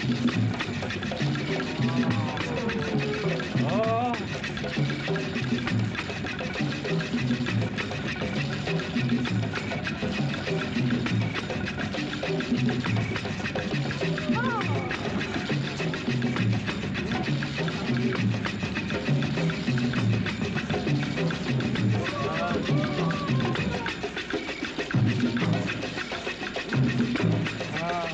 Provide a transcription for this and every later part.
Oh. Ah.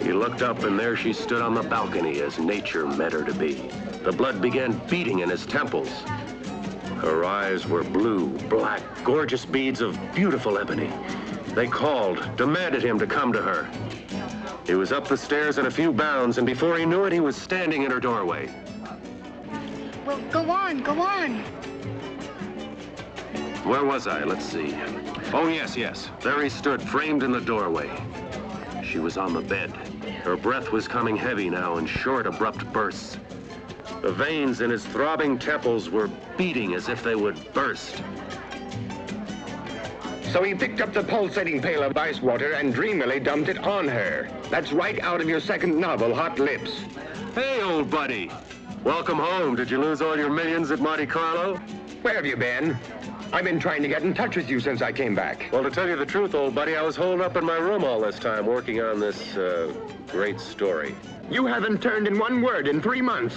He looked up, and there she stood on the balcony as nature meant her to be. The blood began beating in his temples. Her eyes were blue, black, gorgeous beads of beautiful ebony. They called, demanded him to come to her. He was up the stairs in a few bounds, and before he knew it, he was standing in her doorway. Well, go on, go on. Where was I? Let's see. Oh, yes. There he stood, framed in the doorway. She was on the bed. Her breath was coming heavy now in short, abrupt bursts. The veins in his throbbing temples were beating as if they would burst. So he picked up the pulsating pail of ice water and dreamily dumped it on her. That's right out of your second novel, Hot Lips. Hey, old buddy. Welcome home. Did you lose all your millions at Monte Carlo? Where have you been? I've been trying to get in touch with you since I came back. Well, to tell you the truth, old buddy, I was holed up in my room all this time working on this, great story. You haven't turned in one word in 3 months.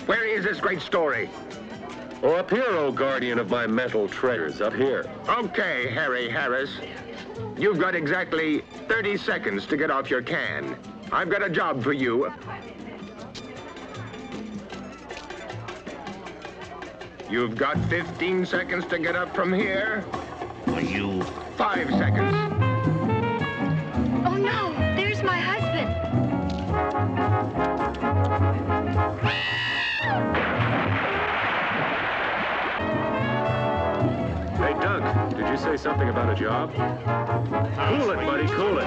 Where is this great story? Oh, up here, oh guardian of my mental treasures, up here. Okay, Harry Harris. You've got exactly 30 seconds to get off your can. I've got a job for you. You've got 15 seconds to get up from here. Will you? 5 seconds. Oh, no, there's my husband. Hey, Doug, did you say something about a job? Cool it, buddy, cool it.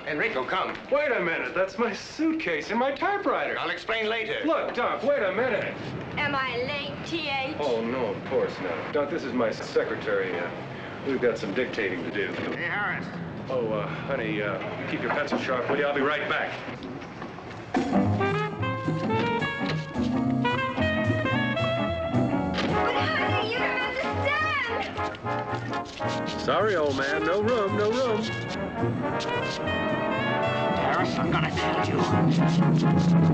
Enrico, come. Wait a minute, that's my suitcase and my typewriter. I'll explain later. Look, Doc, wait a minute. Am I late, T.H.? Oh, no, of course not. Doc, this is my secretary. We've got some dictating to do. Hey, Harris. Oh, honey, keep your pencil sharp, will you? I'll be right back. But honey, you don't understand. Sorry, old man, no room, no room. Harris, I'm gonna kill you.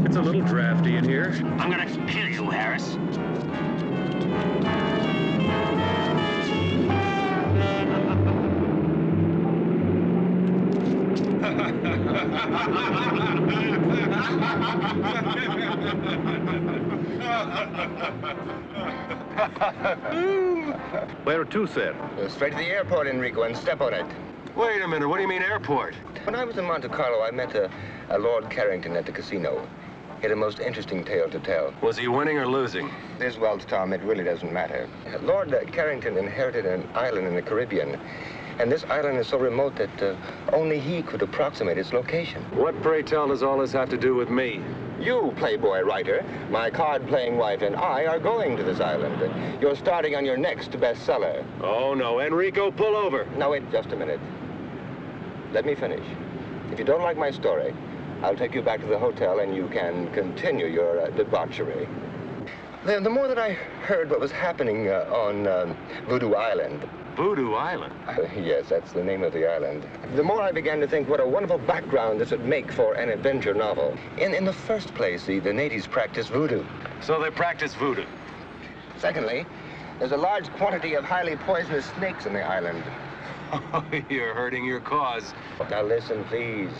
It's a little drafty in here. I'm gonna kill you, Harris. Where to, sir? Straight to the airport, Enrico, and step on it. Wait a minute, what do you mean airport? When I was in Monte Carlo, I met a Lord Carrington at the casino. He had a most interesting tale to tell. Was he winning or losing? This, well, Tom, it really doesn't matter. Lord Carrington inherited an island in the Caribbean, and this island is so remote that only he could approximate its location. What, pray tell, does all this have to do with me? You, Playboy writer, my card-playing wife, and I are going to this island. You're starting on your next bestseller. Oh, no, Enrico, pull over. Now, wait just a minute. Let me finish. If you don't like my story, I'll take you back to the hotel and you can continue your debauchery. The more that I heard what was happening on Voodoo Island. Voodoo Island? Yes, that's the name of the island. The more I began to think what a wonderful background this would make for an adventure novel. In the first place, the natives practice voodoo. So they practice voodoo? Secondly, there's a large quantity of highly poisonous snakes on the island. Oh, you're hurting your cause. Now listen, please.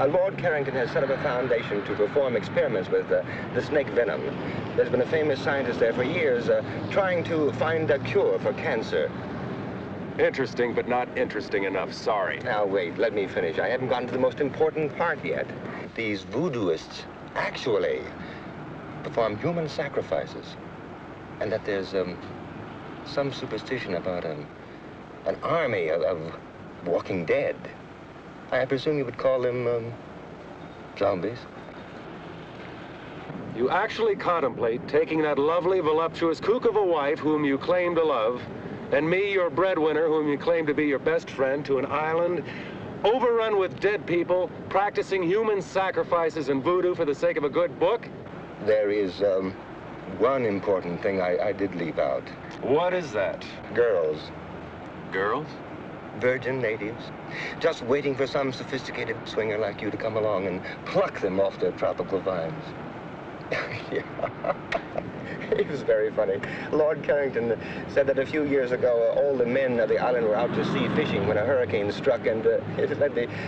Lord Carrington has set up a foundation to perform experiments with the snake venom. There's been a famous scientist there for years trying to find a cure for cancer. Interesting, but not interesting enough. Sorry. Now, wait, let me finish. I haven't gotten to the most important part yet. These voodooists actually perform human sacrifices. And that there's some superstition about an army of walking dead. I presume you would call them zombies. You actually contemplate taking that lovely, voluptuous kook of a wife whom you claim to love, and me, your breadwinner, whom you claim to be your best friend, to an island overrun with dead people, practicing human sacrifices and voodoo for the sake of a good book? There is one important thing I did leave out. What is that? Girls. Girls? Virgin natives. Just waiting for some sophisticated swinger like you to come along and pluck them off their tropical vines. Yeah. It was very funny. Lord Carrington said that a few years ago, all the men of the island were out to sea fishing when a hurricane struck, and it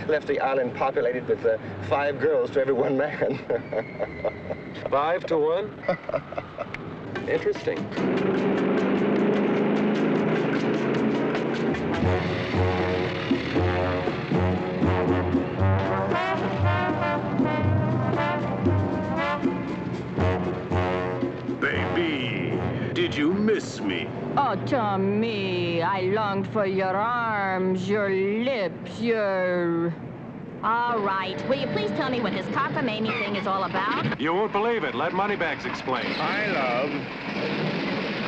left the island populated with 5 girls to every 1 man. 5 to 1? Interesting. Baby, did you miss me? Oh, Tommy, I longed for your arms, your lips, your... All right. Will you please tell me what this cockamamie thing is all about? You won't believe it. Let Moneybags explain. Hi, love.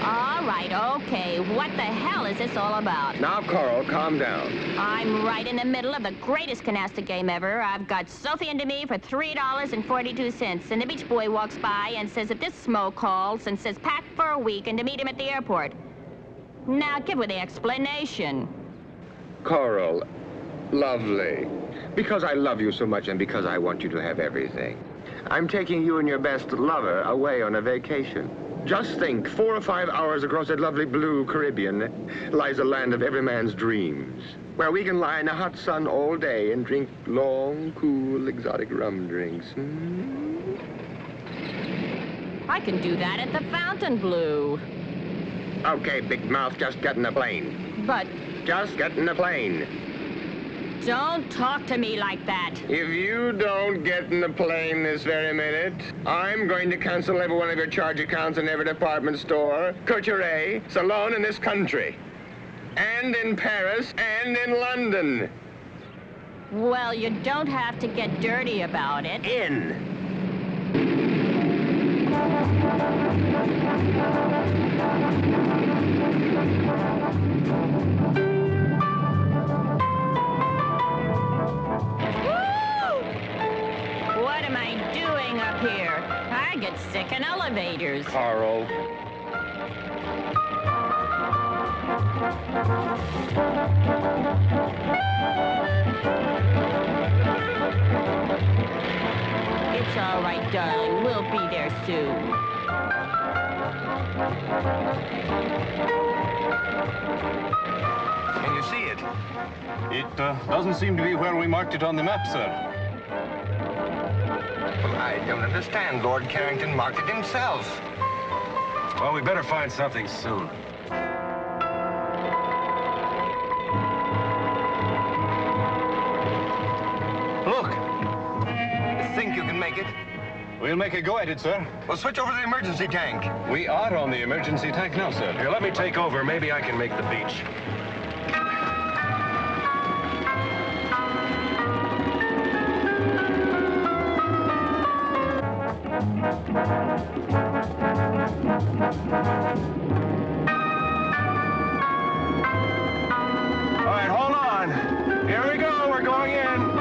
All right, okay. What the hell is this all about? Now, Coral, calm down. I'm right in the middle of the greatest canasta game ever. I've got Sophie into me for $3.42, and the beach boy walks by and says that this smo calls and says pack for a week and to meet him at the airport. Now, give her the explanation. Coral, lovely. Because I love you so much and because I want you to have everything, I'm taking you and your best lover away on a vacation. Just think, 4 or 5 hours across that lovely blue Caribbean lies the land of every man's dreams, where we can lie in the hot sun all day and drink long, cool, exotic rum drinks. I can do that at the Fontainebleau. Okay, big mouth, just get in the plane. But Just get in the plane. don't talk to me like that. If you don't get in the plane this very minute, I'm going to cancel every one of your charge accounts in every department store, couture, salon in this country. And in Paris, and in London. Well, you don't have to get dirty about it. In. What am I doing up here? I get sick in elevators. Carl. It's all right, darling. We'll be there soon. Can you see it? It doesn't seem to be where we marked it on the map, sir. Well, I don't understand. Lord Carrington marked it himself. Well, we better find something soon. Look, You think you can make it? we'll make a go at it, sir. Well, switch over to the emergency tank. We are on the emergency tank now, sir. Here, let me take over. Maybe I can make the beach. All right, hold on. Here we go. We're going in.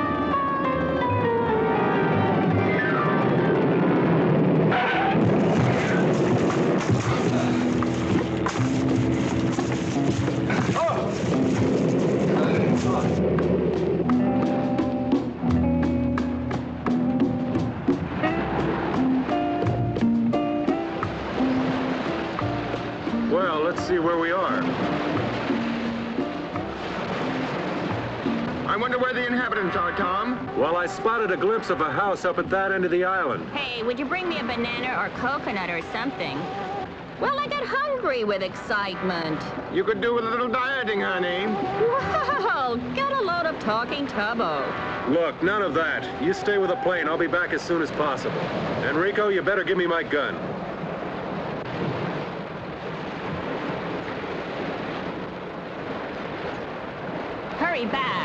Well, let's see where we are. I wonder where the inhabitants are, Tom. Well, I spotted a glimpse of a house up at that end of the island. Hey, would you bring me a banana or coconut or something? Well, I got hungry with excitement. You could do with a little dieting, honey. Well, get a load of talking tubbo. Look, none of that. You stay with the plane. I'll be back as soon as possible. Enrico, you better give me my gun. Hurry back.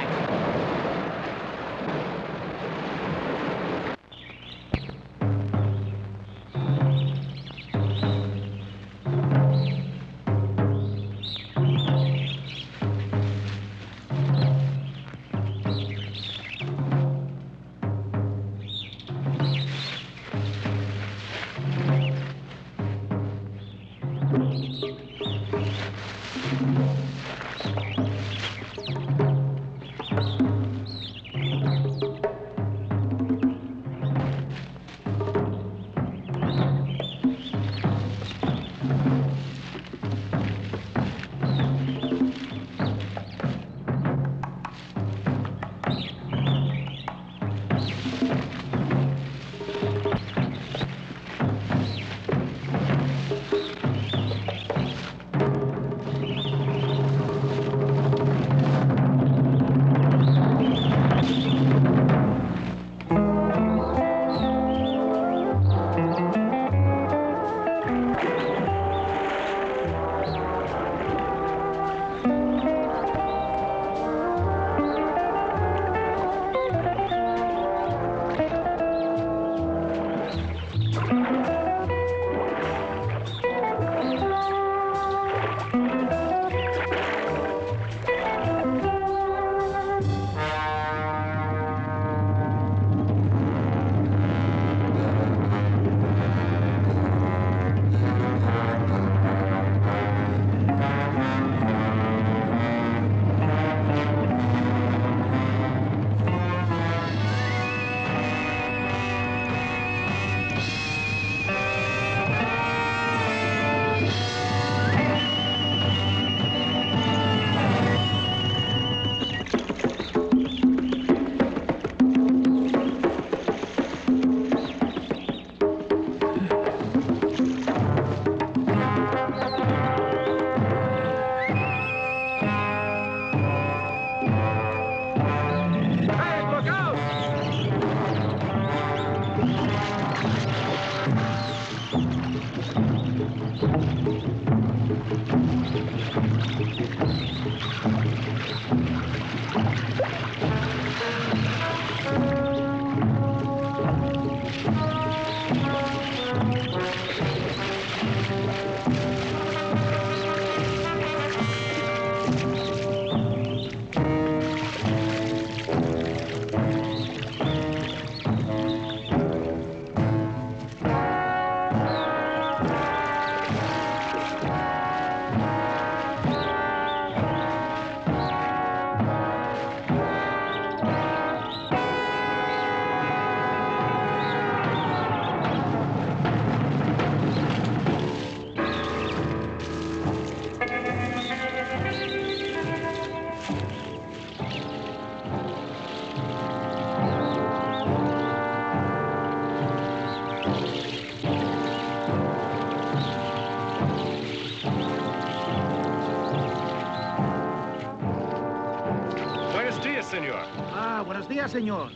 días, señor.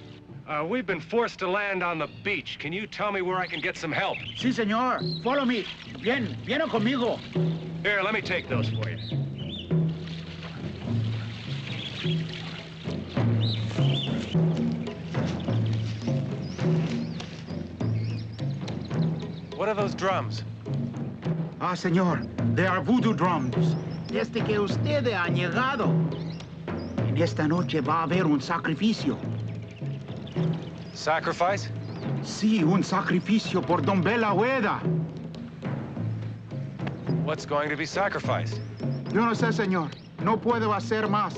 We've been forced to land on the beach. Can you tell me where I can get some help? Sí, señor. Follow me. Viene conmigo. Here, let me take those for you. What are those drums? Ah, señor. They are voodoo drums. Desde que usted ha llegado. En esta noche va a haber un sacrificio. Sacrifice? Sí, un sacrificio por Don Bela Hueda. What's going to be sacrificed? Yo no sé, señor. No puedo hacer más.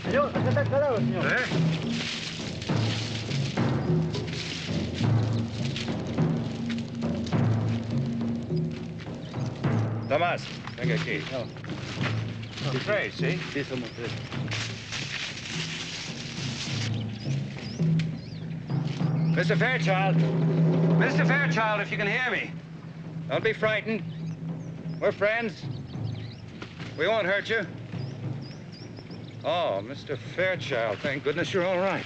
Señor, acá está el cadáver, señor. Tomás, venga aquí. Tú tres, ¿sí? Sí, somos tres. Mr. Fairchild. Mr. Fairchild, if you can hear me. Don't be frightened. We're friends. We won't hurt you. Oh, Mr. Fairchild, thank goodness you're all right.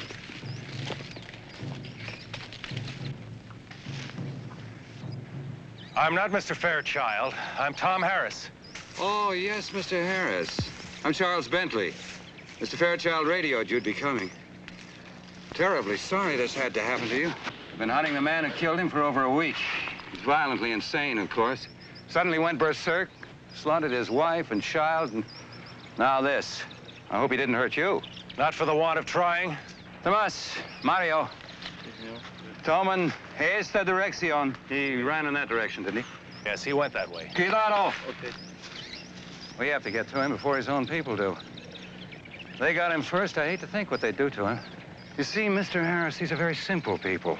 I'm not Mr. Fairchild. I'm Tom Harris. Oh, yes, Mr. Harris. I'm Charles Bentley. Mr. Fairchild radioed you'd be coming. Terribly sorry this had to happen to you. I've been hunting the man who killed him for over a week. He's violently insane, of course. Suddenly went berserk, slaughtered his wife and child, and now this. I hope he didn't hurt you. Not for the want of trying. Tomás, Mario. Toman esta dirección. He ran in that direction, didn't he? Yes, he went that way. Cuidado! Okay. We have to get to him before his own people do. They got him first. I hate to think what they'd do to him. You see, Mr. Harris, these are very simple people.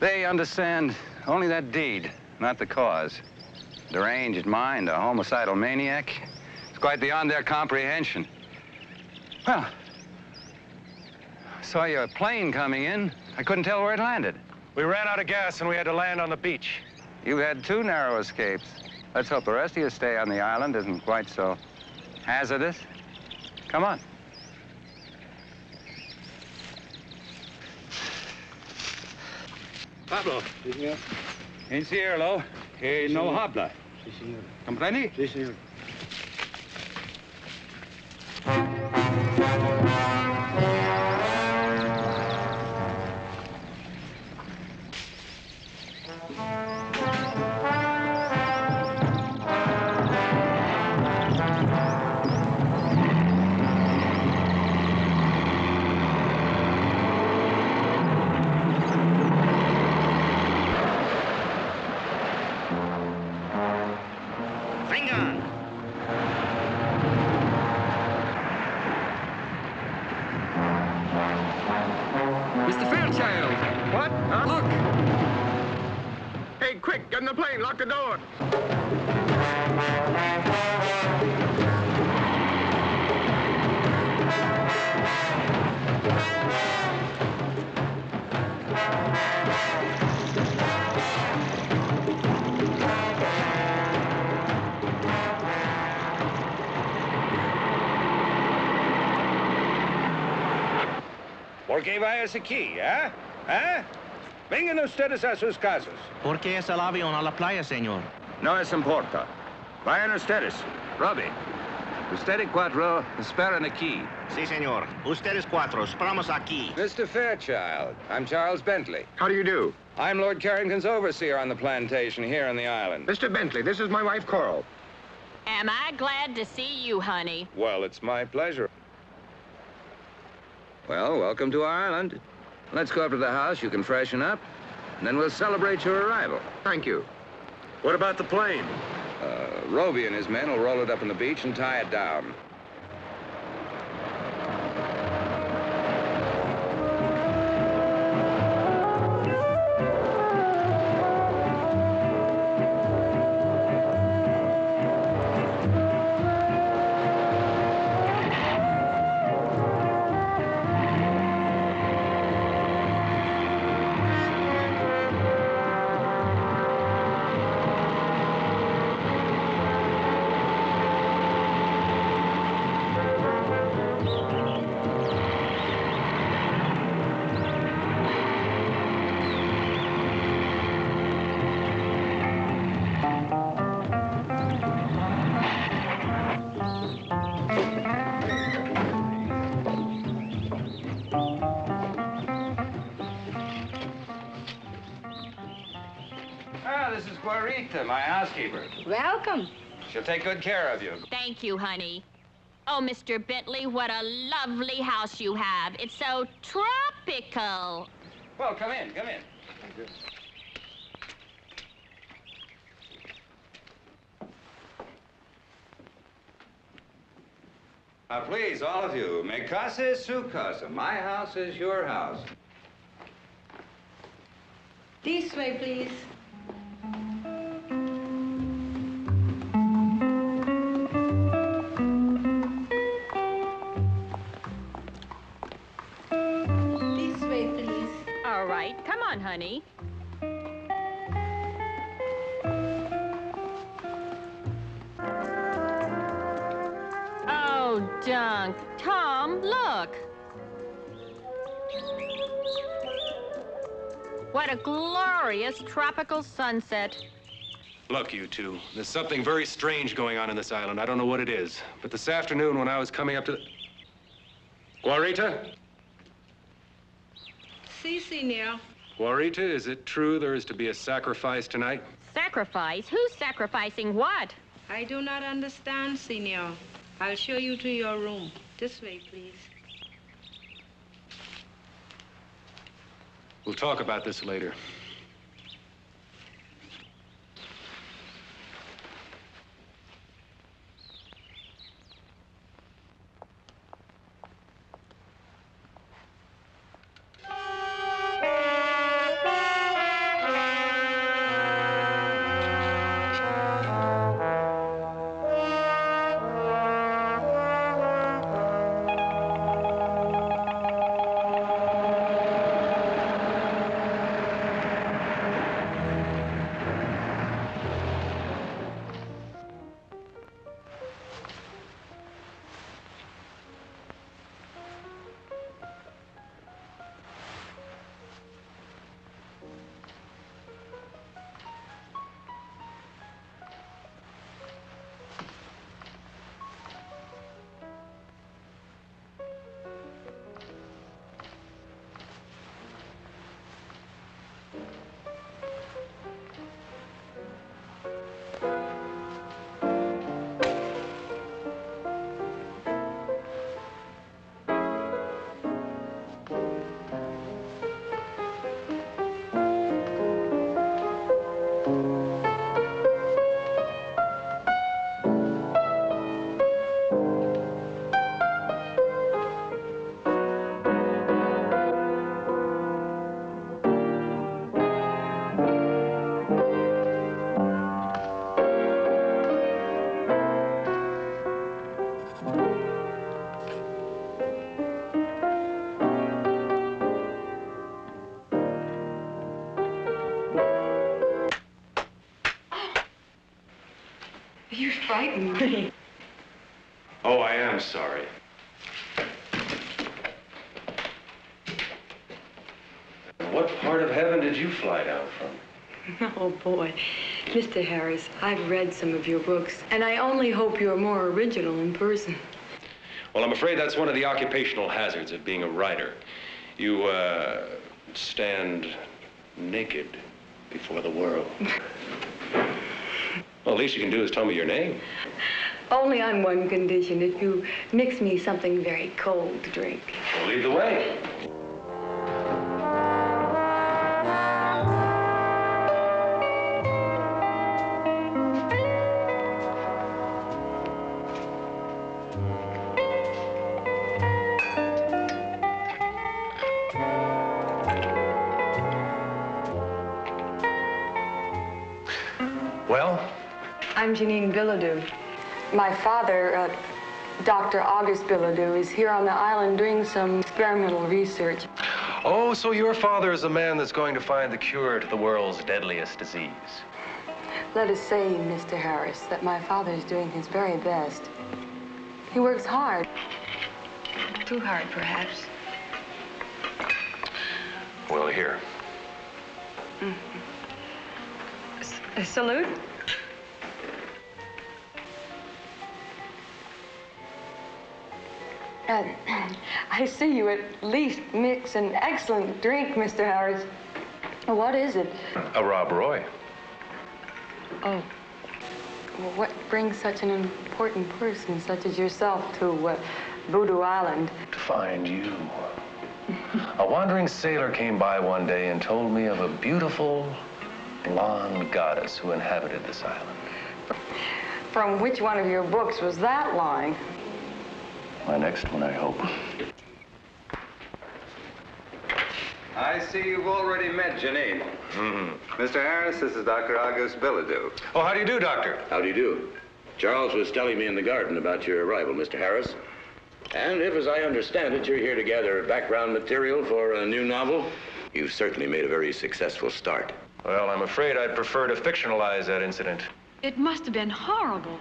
They understand only that deed, not the cause. Deranged mind, a homicidal maniac. It's quite beyond their comprehension. Well, I saw your plane coming in. I couldn't tell where it landed. We ran out of gas and we had to land on the beach. You've had 2 narrow escapes. Let's hope the rest of your stay on the island isn't quite so hazardous. Come on. Pablo. Sí, señor. Enciérralo. Que no habla. Sí, señor. ¿Comprende? Sí, señor. Mr. Fairchild! What? Huh? Look! Hey, quick, get in the plane. Lock the door. Porque vayas aquí, ¿eh? ¿Eh? Vengan ustedes a sus casas. ¿Por qué es el avión a la playa, señor? No es importa. Vayan ustedes. Robbie, usted y cuatro esperan aquí. Sí, señor. Ustedes cuatro, esperamos aquí. Mr. Fairchild, I'm Charles Bentley. How do you do? I'm Lord Carrington's overseer on the plantation here on the island. Mr. Bentley, this is my wife, Coral. Am I glad to see you, honey? Well, it's my pleasure. Well, welcome to our island. Let's go up to the house. You can freshen up, and then we'll celebrate your arrival. Thank you. What about the plane? Roby and his men will roll it up on the beach and tie it down. This is Guarita, my housekeeper. Welcome. She'll take good care of you. Thank you, honey. Oh, Mr. Bentley, what a lovely house you have. It's so tropical. Well, come in, come in. Now, please, all of you, mi casa es su casa. My house is your house. This way, please. This way, please. All right, come on, honey. Oh, Dunk. Tom, look. What a glorious tropical sunset. Look, you two, there's something very strange going on in this island. I don't know what it is. But this afternoon when I was coming up to the... Guarita? Si, senor. Guarita, is it true there is to be a sacrifice tonight? Sacrifice? Who's sacrificing what? I do not understand, senor. I'll show you to your room. This way, please. We'll talk about this later. You frightened me. Oh, I am sorry. What part of heaven did you fly down from? Oh, boy. Mr. Harris, I've read some of your books, and I only hope you're more original in person. Well, I'm afraid that's one of the occupational hazards of being a writer. You, stand naked before the world. Well, the least you can do is tell me your name. Only on one condition, if you mix me something very cold to drink. Well, lead the way. Well? I'm Janine Bilodeau. My father, Dr. August Bilodeau, is here on the island doing some experimental research. Oh, so your father is the man that's going to find the cure to the world's deadliest disease. Let us say, Mr. Harris, that my father is doing his very best. He works hard. Too hard, perhaps. Well, here. A salute? I see you at least mix an excellent drink, Mr. Harris. What is it? A Rob Roy. Oh. Well, what brings such an important person such as yourself to Voodoo Island? To find you. A wandering sailor came by one day and told me of a beautiful blonde goddess who inhabited this island. From which one of your books was that line? My next one, I hope. I see you've already met Janine. Mr. Harris, this is Dr. August Bilodeau. Oh, how do you do, Doctor? How do you do? Charles was telling me in the garden about your arrival, Mr. Harris. And if, as I understand it, you're here to gather background material for a new novel, you've certainly made a very successful start. Well, I'm afraid I'd prefer to fictionalize that incident. It must have been horrible.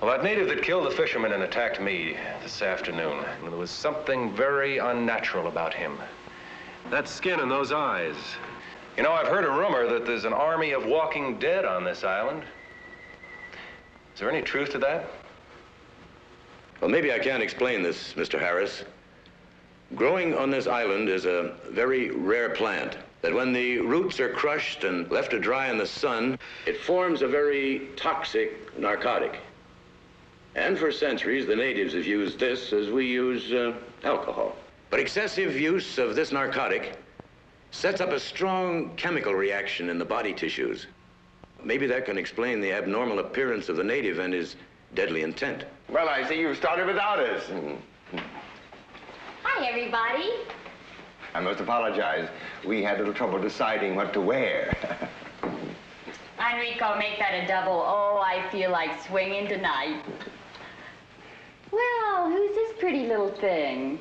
Well, that native that killed the fisherman and attacked me this afternoon, there was something very unnatural about him. That skin and those eyes. You know, I've heard a rumor that there's an army of walking dead on this island. Is there any truth to that? Well, maybe I can explain this, Mr. Harris. Growing on this island is a very rare plant that when the roots are crushed and left to dry in the sun, it forms a very toxic narcotic. And for centuries, the natives have used this as we use alcohol. But excessive use of this narcotic sets up a strong chemical reaction in the body tissues. Maybe that can explain the abnormal appearance of the native and his deadly intent. Well, I see you started without us. Hi, everybody. I must apologize. We had a little trouble deciding what to wear. Enrico, make that a double. Oh, I feel like swinging tonight. Well, who's this pretty little thing?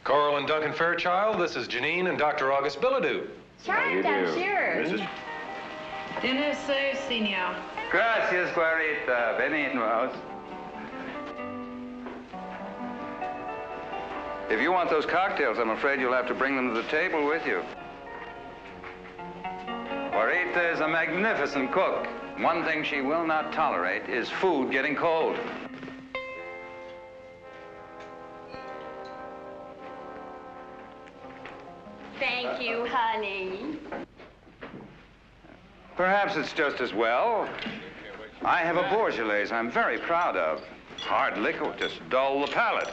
Coral and Duncan Fairchild, this is Janine and Dr. August Bilodeau. Charmed, I'm sure. Dinner served, Senor. Gracias, Clarita. Benignos. If you want those cocktails, I'm afraid you'll have to bring them to the table with you. Clarita is a magnificent cook. One thing she will not tolerate is food getting cold. Thank you, honey. Perhaps it's just as well. I have a Beaujolais I'm very proud of. Hard liquor will just dull the palate.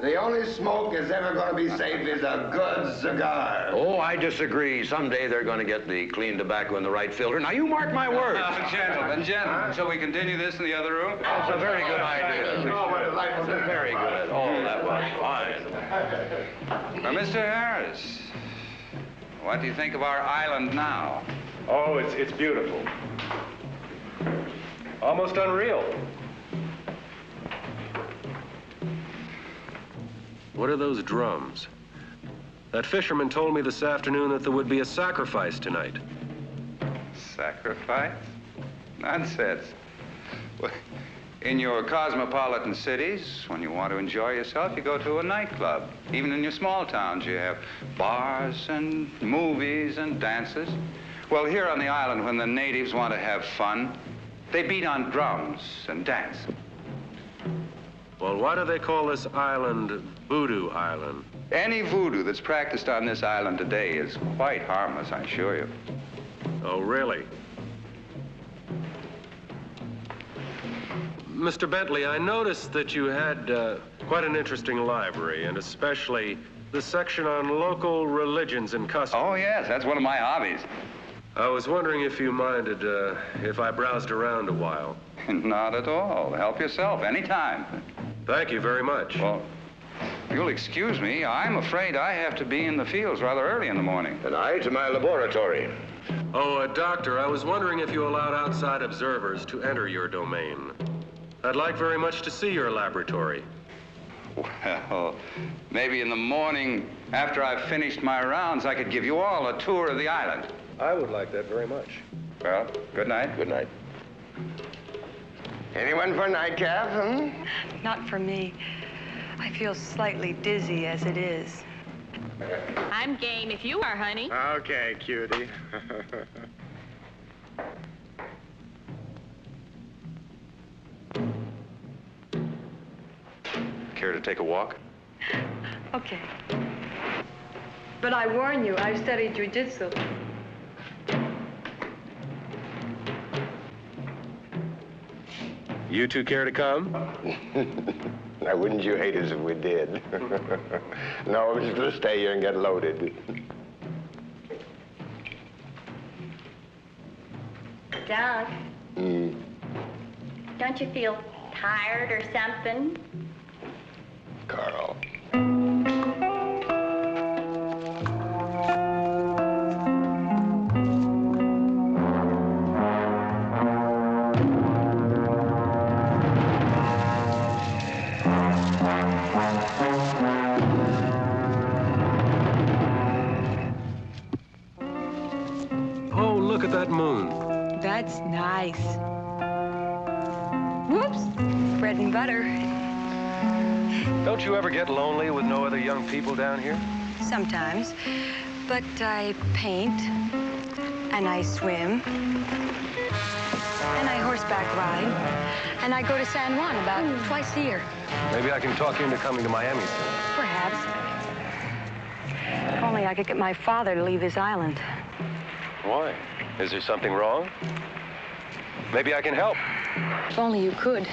The only smoke that's ever going to be safe is a good cigar. Oh, I disagree. Someday they're going to get the clean tobacco in the right filter. Now, you mark my words. Gentlemen, shall we continue this in the other room? That's a very good idea. Very good. Oh, that was fine. Now, Mr. Harris, what do you think of our island now? Oh, it's beautiful. Almost unreal. What are those drums? That fisherman told me this afternoon that there would be a sacrifice tonight. Sacrifice? Nonsense. Well, in your cosmopolitan cities, when you want to enjoy yourself, you go to a nightclub. Even in your small towns, you have bars and movies and dances. Well, here on the island, when the natives want to have fun, they beat on drums and dance. Well, why do they call this island Voodoo Island? Any voodoo that's practiced on this island today is quite harmless, I assure you. Oh, really? Mr. Bentley, I noticed that you had quite an interesting library, and especially the section on local religions and customs. Oh, yes, that's one of my hobbies. I was wondering if you minded if I browsed around a while. Not at all. Help yourself anytime. Thank you very much. Well, if you'll excuse me, I'm afraid I have to be in the fields rather early in the morning. And I to my laboratory. Oh, Doctor, I was wondering if you allowed outside observers to enter your domain. I'd like very much to see your laboratory. Well, maybe in the morning, after I've finished my rounds, I could give you all a tour of the island. I would like that very much. Well, good night. Good night. Anyone for nightcap, hmm? Not for me. I feel slightly dizzy as it is. I'm game if you are, honey. Okay, cutie. Care to take a walk? Okay. But I warn you, I've studied jujitsu. You two care to come? Now, wouldn't you hate us if we did? No, we're just gonna stay here and get loaded. Doug, don't you feel tired or something? Carl. Oh, look at that moon. That's nice. Whoops. Bread and butter. Don't you ever get lonely with no other young people down here? Sometimes. But I paint, and I swim, and I horseback ride, and I go to San Juan about twice a year. Maybe I can talk you into coming to Miami soon. Perhaps. If only I could get my father to leave this island. Why? Is there something wrong? Maybe I can help. If only you could.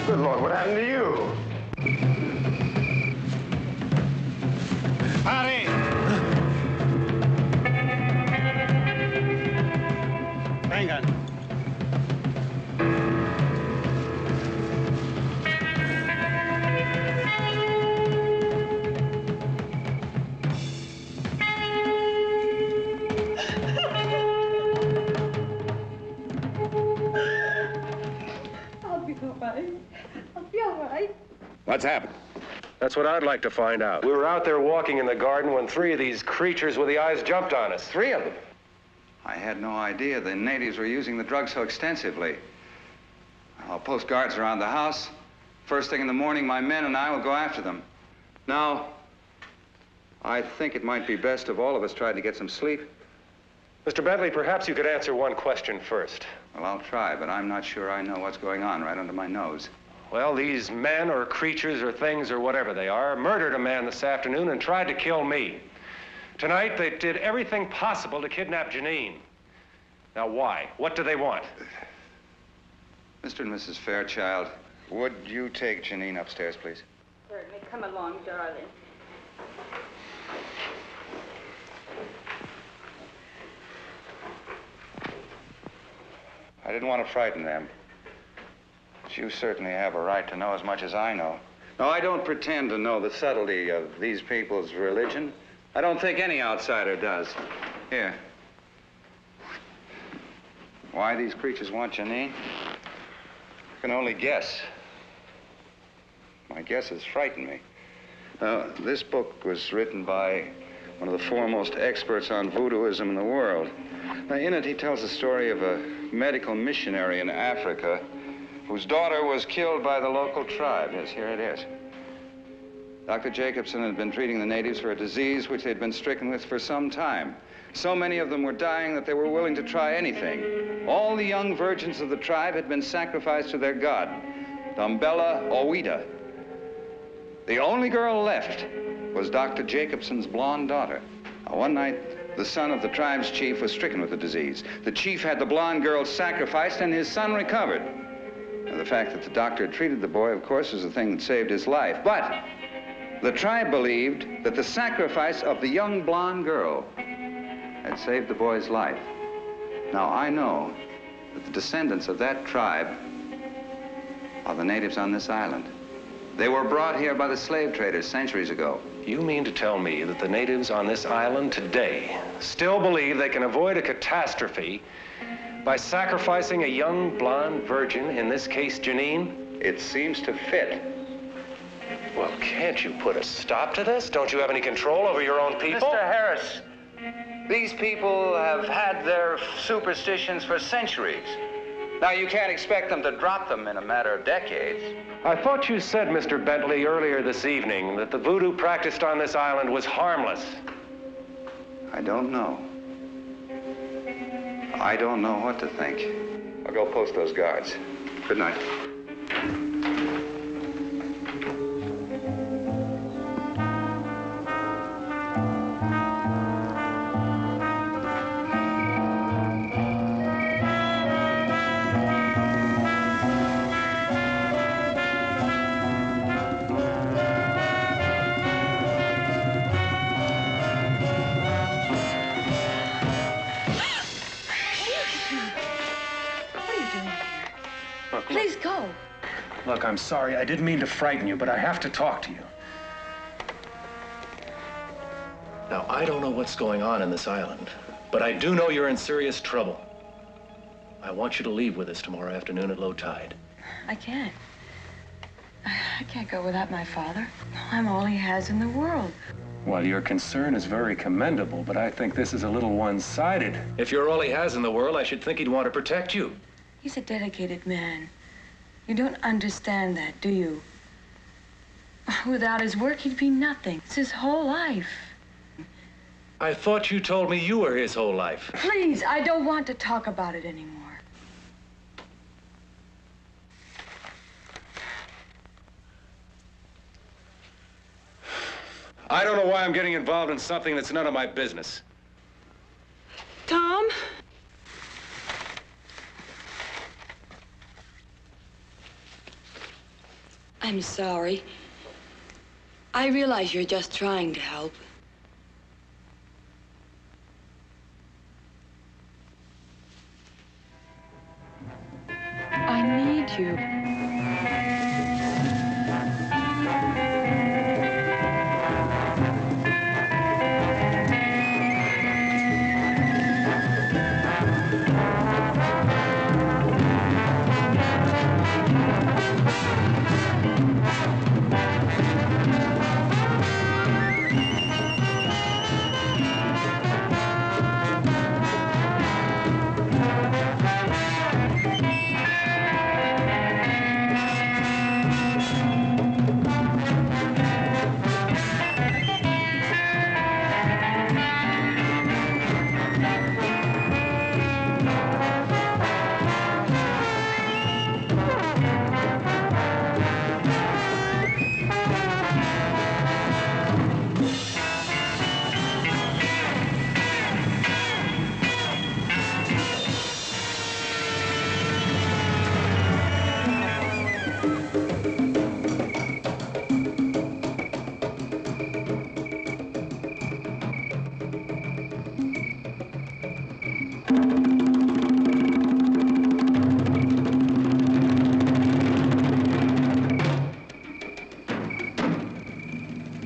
Good Lord, what happened to you? Harry! Vengan. I'll be all right. I'll be all right. What's happened? That's what I'd like to find out. We were out there walking in the garden when 3 of these creatures with the eyes jumped on us. 3 of them? I had no idea the natives were using the drug so extensively. I'll post guards around the house. First thing in the morning, my men and I will go after them. Now, I think it might be best if all of us tried to get some sleep. Mr. Bentley, perhaps you could answer one question first. Well, I'll try, but I'm not sure I know what's going on right under my nose. Well, these men or creatures or things or whatever they are murdered a man this afternoon and tried to kill me. Tonight, they did everything possible to kidnap Janine. Now, why? What do they want? Mr. and Mrs. Fairchild, would you take Janine upstairs, please? Certainly. Come along, darling. I didn't want to frighten them. But you certainly have a right to know as much as I know. No, I don't pretend to know the subtlety of these people's religion. I don't think any outsider does. Here. Why these creatures want Janine? I can only guess. My guesses frighten me. This book was written by one of the foremost experts on voodooism in the world. Now, in it, he tells the story of a medical missionary in Africa whose daughter was killed by the local tribe. Yes, here it is. Dr. Jacobson had been treating the natives for a disease which they'd been stricken with for some time. So many of them were dying that they were willing to try anything. All the young virgins of the tribe had been sacrificed to their god, Dumbella Owita. The only girl left was Dr. Jacobson's blonde daughter. Now, one night, the son of the tribe's chief was stricken with the disease. The chief had the blonde girl sacrificed, and his son recovered. Now, the fact that the doctor had treated the boy, of course, was the thing that saved his life. But the tribe believed that the sacrifice of the young blonde girl had saved the boy's life. Now, I know that the descendants of that tribe are the natives on this island. They were brought here by the slave traders centuries ago. You mean to tell me that the natives on this island today still believe they can avoid a catastrophe by sacrificing a young blonde virgin, in this case, Janine? It seems to fit. Well, can't you put a stop to this? Don't you have any control over your own people? Mr. Harris, these people have had their superstitions for centuries. Now, you can't expect them to drop them in a matter of decades. I thought you said, Mr. Bentley, earlier this evening that the voodoo practiced on this island was harmless. I don't know. I don't know what to think. I'll go post those guards. Good night. Please go. Look, I'm sorry. I didn't mean to frighten you, but I have to talk to you. Now, I don't know what's going on in this island, but I do know you're in serious trouble. I want you to leave with us tomorrow afternoon at low tide. I can't. I can't go without my father. I'm all he has in the world. Well, your concern is very commendable, but I think this is a little one-sided. If you're all he has in the world, I should think he'd want to protect you. He's a dedicated man. You don't understand that, do you? Without his work, he'd be nothing. It's his whole life. I thought you told me you were his whole life. Please, I don't want to talk about it anymore. I don't know why I'm getting involved in something that's none of my business. Tom? I'm sorry. I realize you're just trying to help. I need you.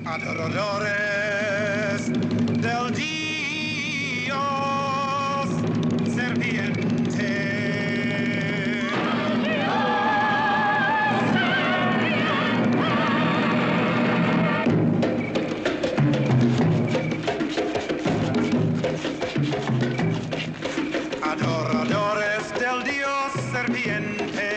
Adoradores del Dios serpiente. Adoradores del Dios serpiente.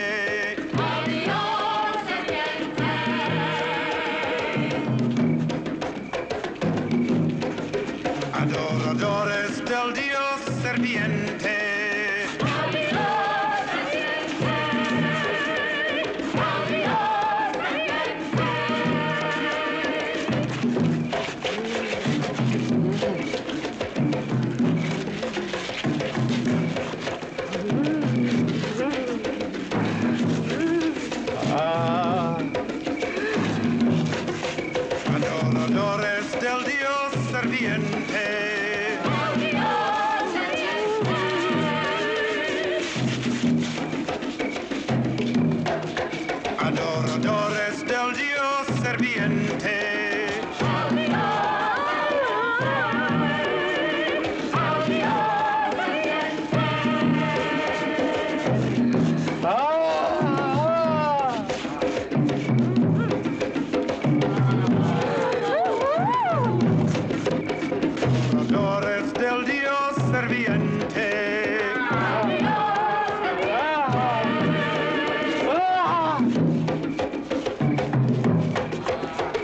Adoradores del Dios serpiente. Adoradores del Dios serpiente. Adoradores del Dios serpiente. Adoradores del Dios serpiente.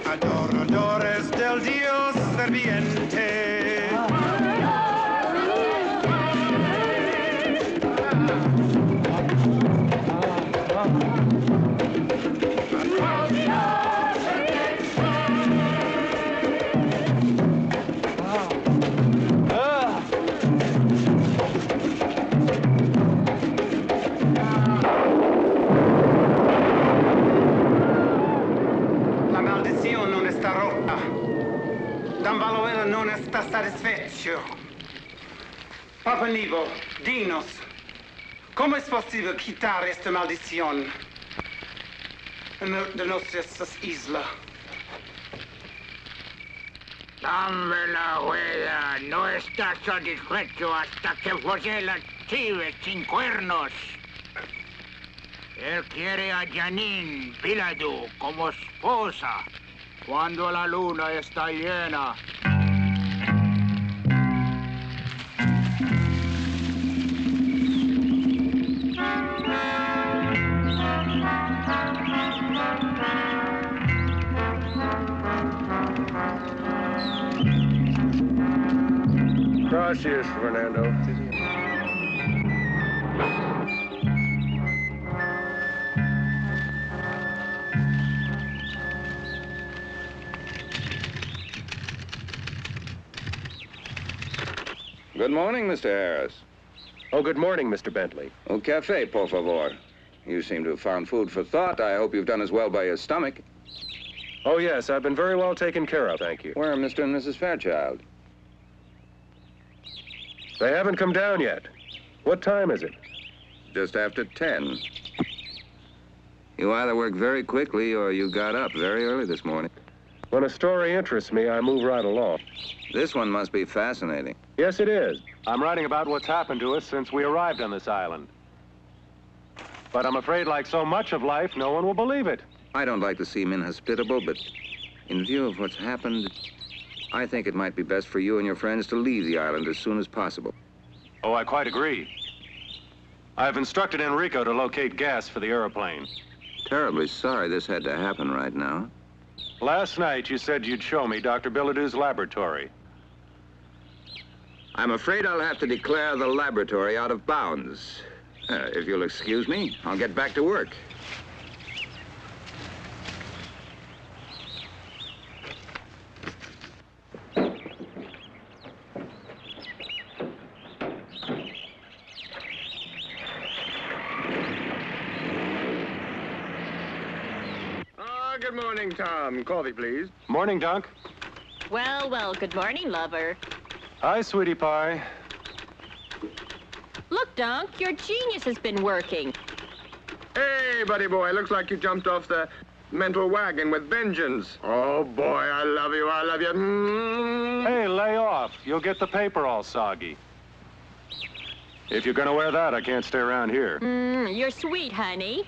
Adoradores del Dios serpiente. La maldición non está rota. Dambaluela non está satisfecho. Papa Nivo, dinos, ¿cómo es posible quitar esta maldición de nuestras islas? Dambaluela no está satisfecho hasta que posee las chives sin cuernos. Él quiere a Janine Piladu como esposa cuando la luna está llena. Gracias, Fernando. Good morning, Mr. Harris. Oh, good morning, Mr. Bentley. Un café, por favor. You seem to have found food for thought. I hope you've done as well by your stomach. Oh, yes, I've been very well taken care of, thank you. Where are Mr. and Mrs. Fairchild? They haven't come down yet. What time is it? Just after 10. You either work very quickly or you got up very early this morning. When a story interests me, I move right along. This one must be fascinating. Yes, it is. I'm writing about what's happened to us since we arrived on this island. But I'm afraid, like so much of life, no one will believe it. I don't like to seem inhospitable, but in view of what's happened, I think it might be best for you and your friends to leave the island as soon as possible. Oh, I quite agree. I've instructed Enrico to locate gas for the airplane. Terribly sorry this had to happen right now. Last night, you said you'd show me Dr. Billadue's laboratory. I'm afraid I'll have to declare the laboratory out of bounds. If you'll excuse me, I'll get back to work. Good morning, Tom. Coffee, please. Morning, Dunk. Well, well, good morning, lover. Hi, sweetie pie. Dunk. Your genius has been working. Hey, buddy boy, looks like you jumped off the mental wagon with vengeance. Oh, boy, I love you, I love you. Hey, lay off. You'll get the paper all soggy. If you're gonna wear that, I can't stay around here. You're sweet, honey.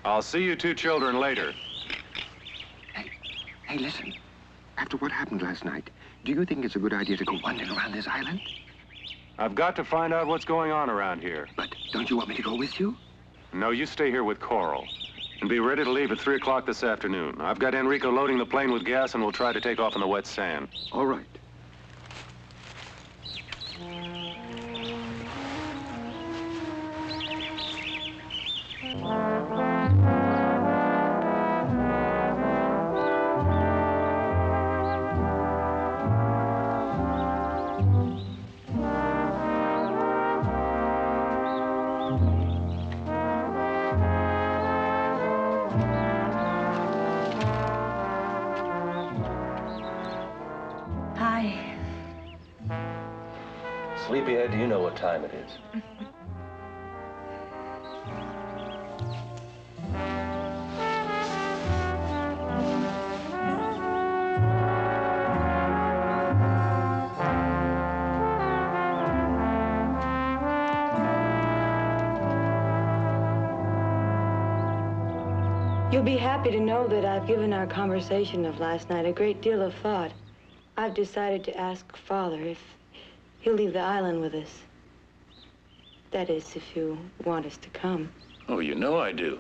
I'll see you two children later. Hey, listen. After what happened last night, do you think it's a good idea to go wandering around this island? I've got to find out what's going on around here. But don't you want me to go with you? No, you stay here with Coral. And be ready to leave at 3 o'clock this afternoon. I've got Enrico loading the plane with gas, and we'll try to take off in the wet sand. All right. Sleepyhead, do you know what time it is? You'll be happy to know that I've given our conversation of last night a great deal of thought. I've decided to ask Father if he'll leave the island with us. That is, if you want us to come. Oh, you know I do.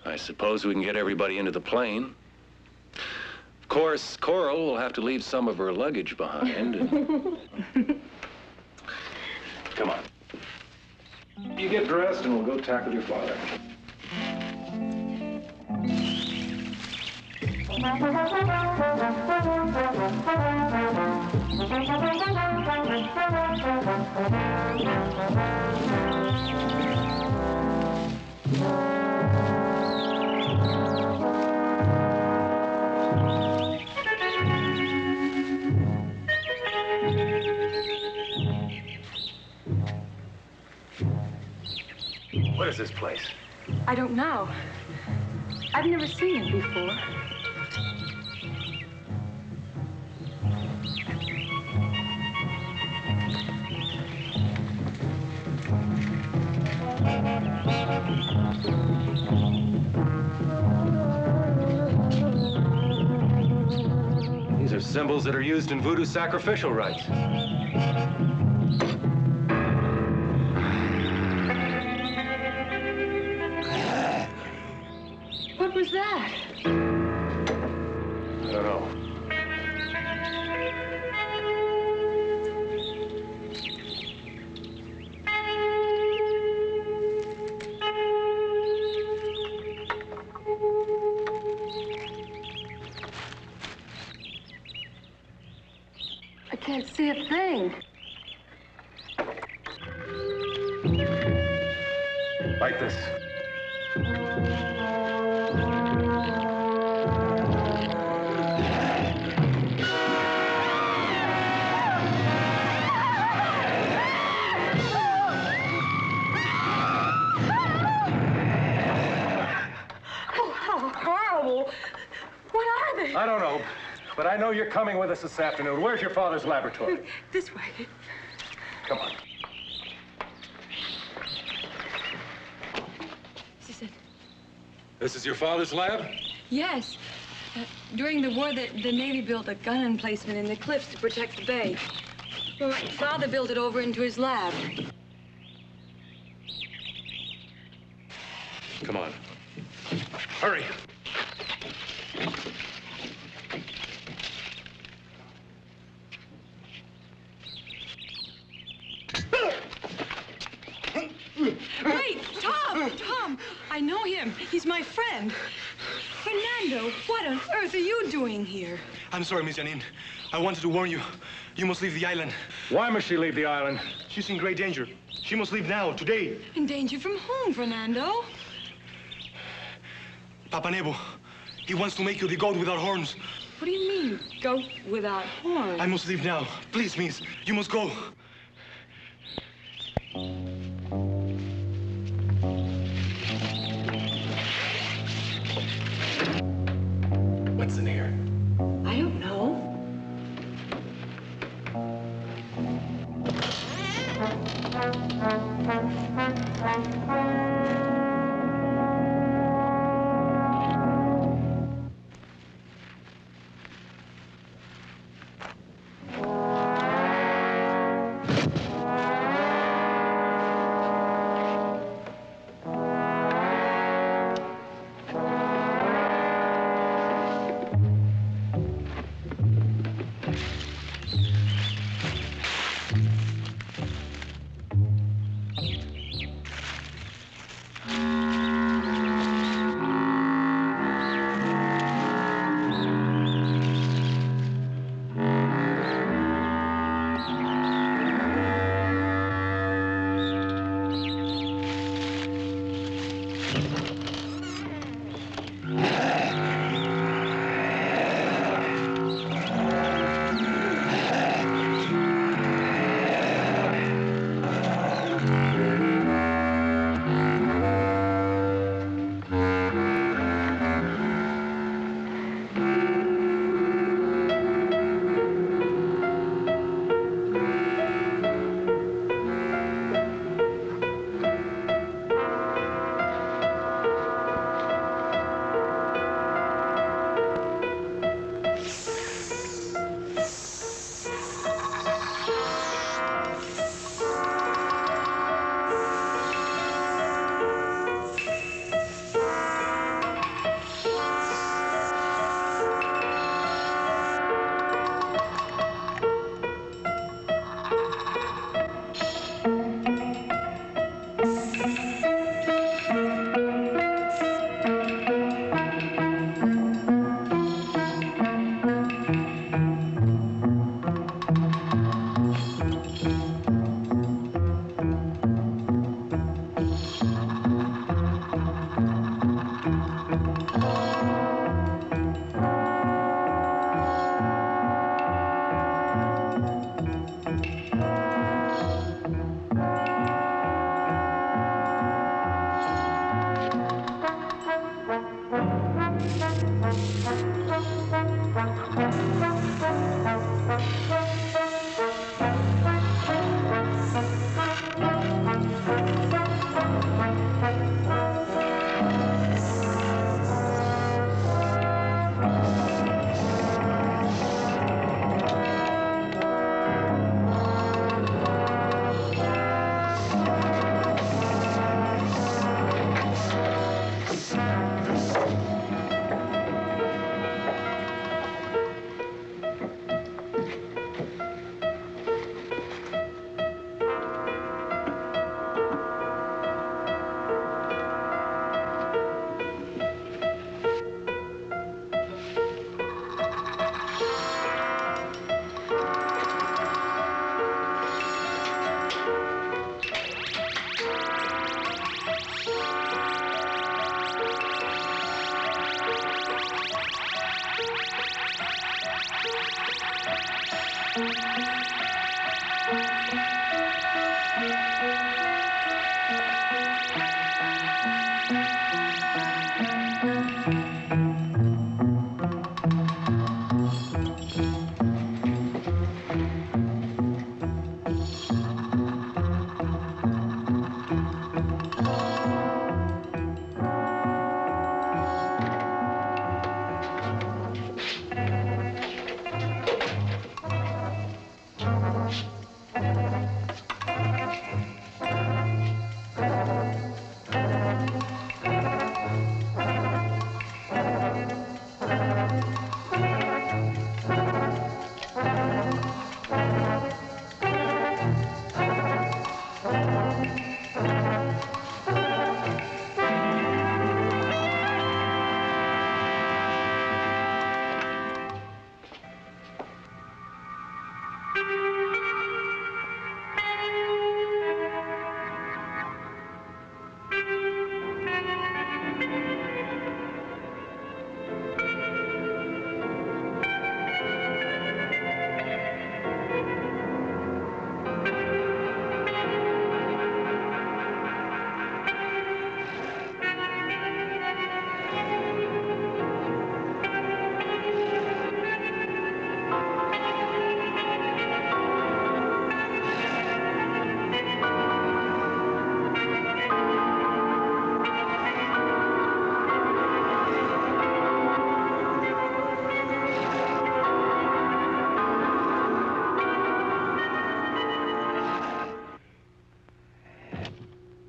I suppose we can get everybody into the plane. Of course, Coral will have to leave some of her luggage behind. And... Come on. You get dressed and we'll go tackle your father. What is this place? I don't know. I've never seen it before. These are symbols that are used in voodoo sacrificial rites. What was that? I don't know. I can't see a thing. Like this. I don't know, but I know you're coming with us this afternoon. Where's your father's laboratory? This way. Come on. This is it. This is your father's lab? Yes. During the war, the Navy built a gun emplacement in the cliffs to protect the bay. Well, my father built it over into his lab. Come on. Hurry. Wait, Tom! Tom! I know him. He's my friend. Fernando, what on earth are you doing here? I'm sorry, Miss Janine. I wanted to warn you. You must leave the island. Why must she leave the island? She's in great danger. She must leave now, today. In danger from whom, Fernando? Papa Nebo. He wants to make you the goat without horns. What do you mean, goat without horns? I must leave now. Please, miss. You must go. What's in here? I don't know.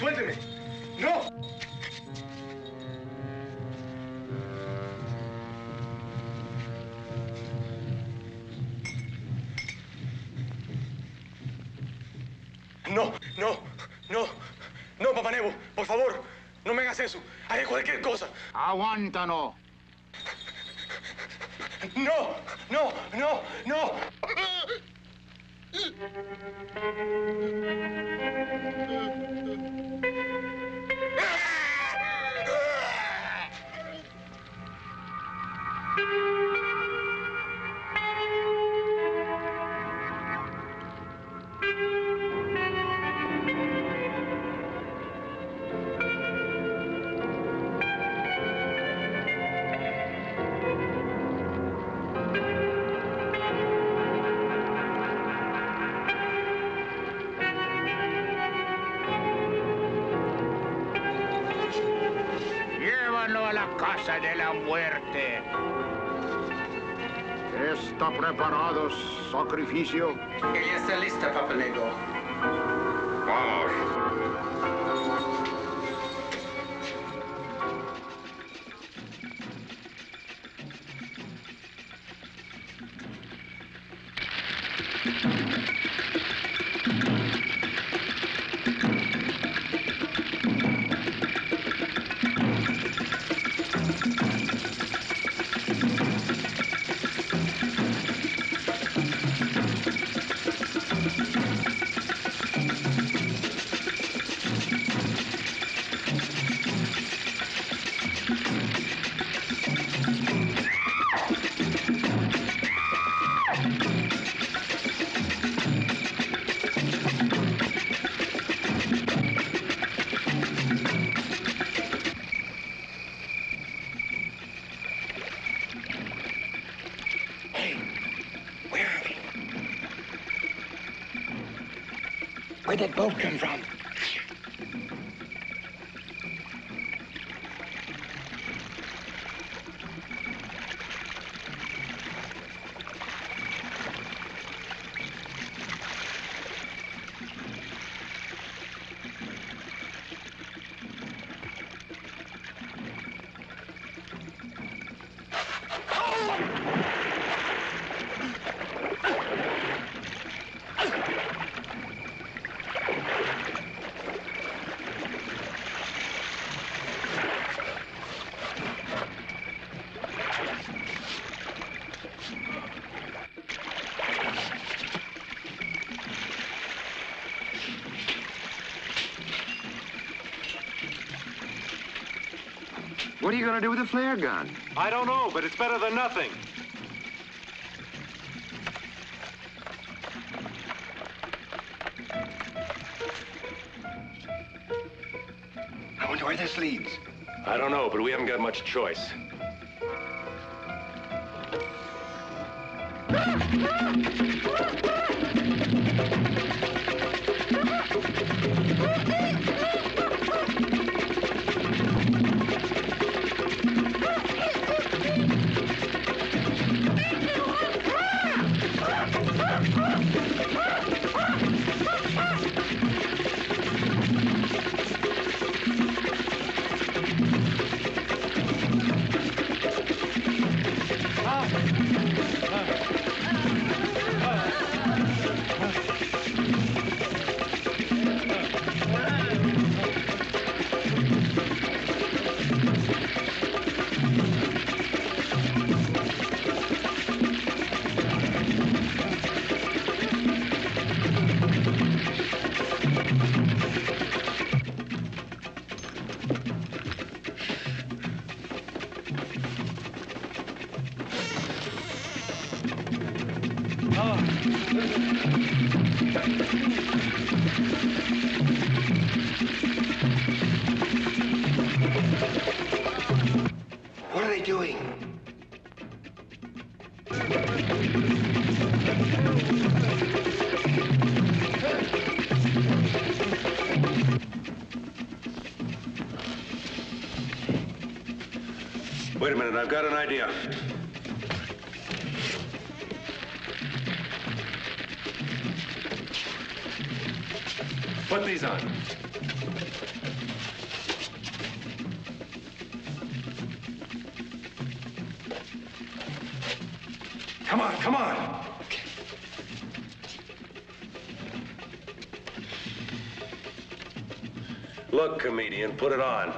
Suélteme. No. No, no, no, no, Papá Nebo, por favor, no me hagas eso. Haré cualquier cosa. Aguántanos. No, no, no, no. Llévalo a la casa de la muerte. ¿Está preparado sacrificio? Ella está lista, Papa Nebo. Vamos. Where'd that boat come from? What are you going to do with the flare gun? I don't know, but it's better than nothing. I wonder where this leads. I don't know, but we haven't got much choice. What are they doing? Wait a minute, I've got an idea. Put these on. Come on, come on. Look, comedian, put it on.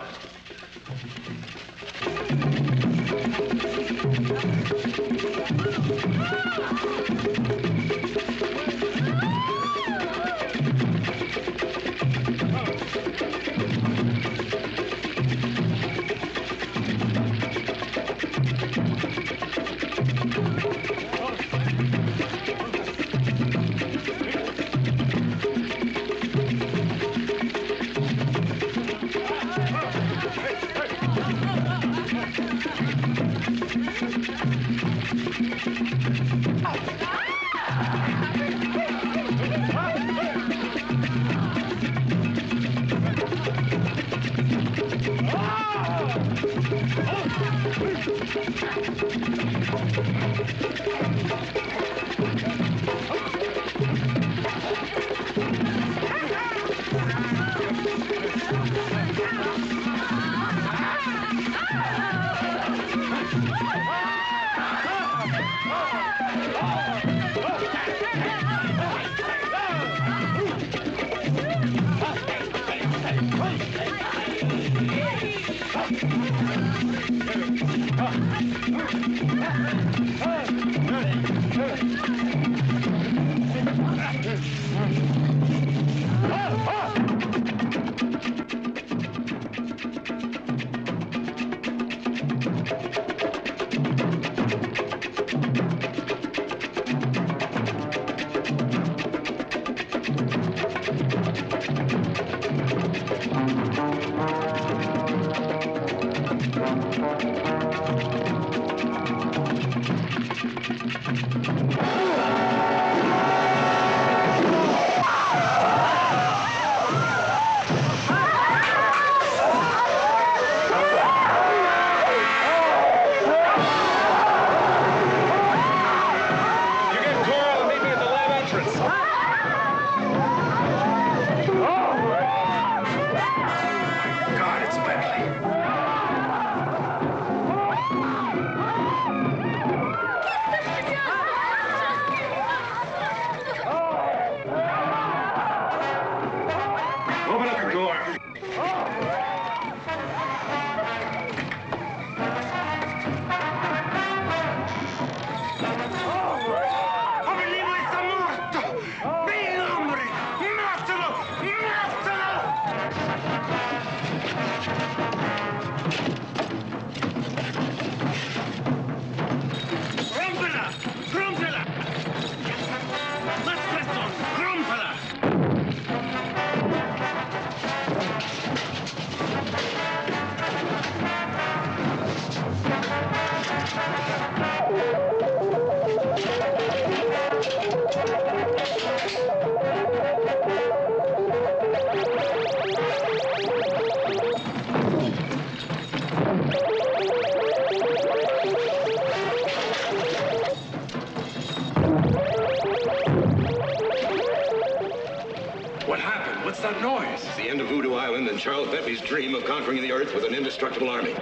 What's that noise? It's the end of Voodoo Island and Charles Bentley's dream of conquering the Earth with an indestructible army.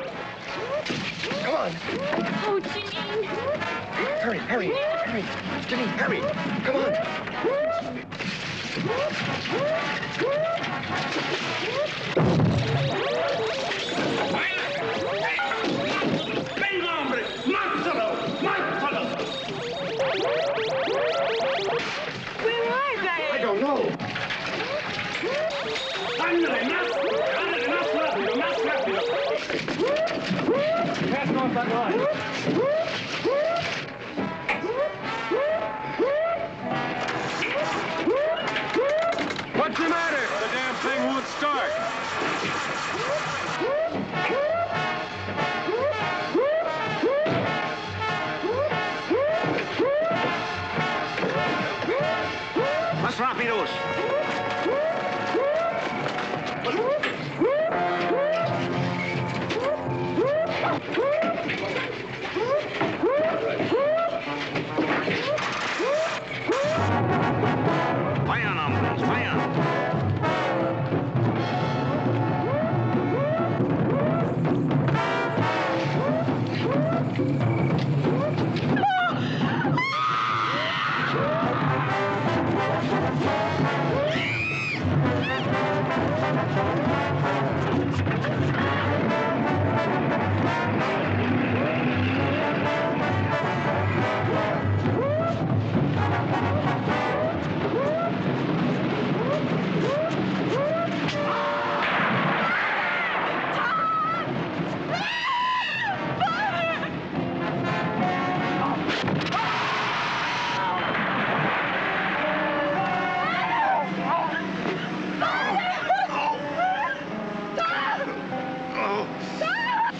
Come on. Oh, Janine. Hurry, hurry, hurry. Janine, hurry. Come on. ¡Venga, hombre! ¡Mátalo! ¡Mátalo! Where are they? I don't know. ¡Ándale, más! ¡Ándale, más rápido, más rápido! Pass off that line. What's the matter? The damn thing won't start. ¡Más rápidos!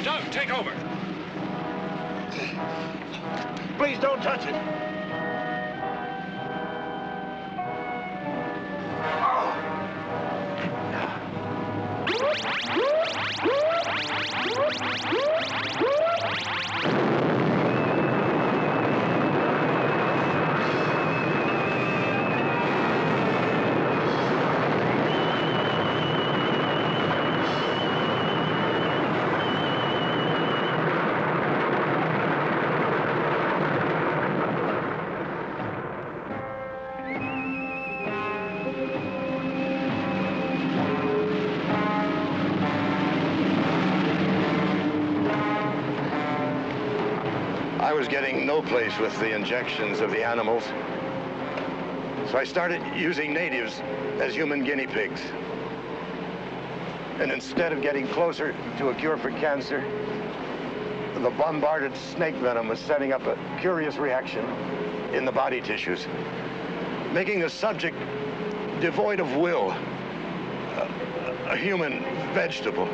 Doug, take over. Please don't touch it. I was getting no place with the injections of the animals, so I started using natives as human guinea pigs. And instead of getting closer to a cure for cancer, the bombarded snake venom was setting up a curious reaction in the body tissues, making the subject devoid of will, a human vegetable.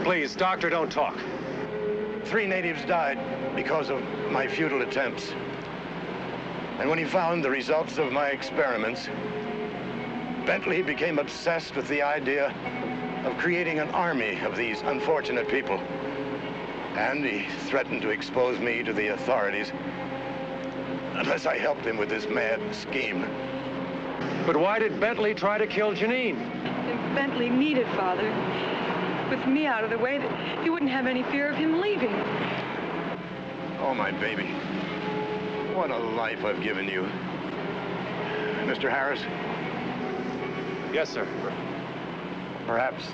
Please, doctor, don't talk. 3 natives died because of my futile attempts. And when he found the results of my experiments, Bentley became obsessed with the idea of creating an army of these unfortunate people. And he threatened to expose me to the authorities unless I helped him with this mad scheme. But why did Bentley try to kill Janine? If Bentley needed Father, with me out of the way, that he wouldn't have any fear of him leaving. Oh, my baby. What a life I've given you. Mr. Harris? Yes, sir. Perhaps.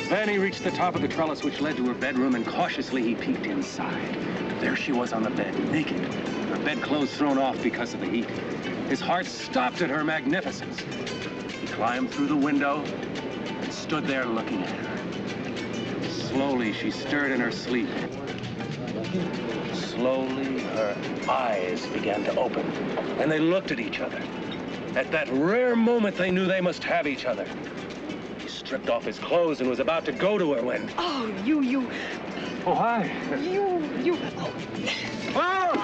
Fanny reached the top of the trellis which led to her bedroom, and cautiously he peeked inside. There she was on the bed, naked, her bedclothes thrown off because of the heat. His heart stopped at her magnificence. He climbed through the window and stood there looking at her. Slowly, she stirred in her sleep. Slowly, her eyes began to open, and they looked at each other. At that rare moment, they knew they must have each other. He stripped off his clothes and was about to go to her when... Oh, you... Oh, hi. You... Oh!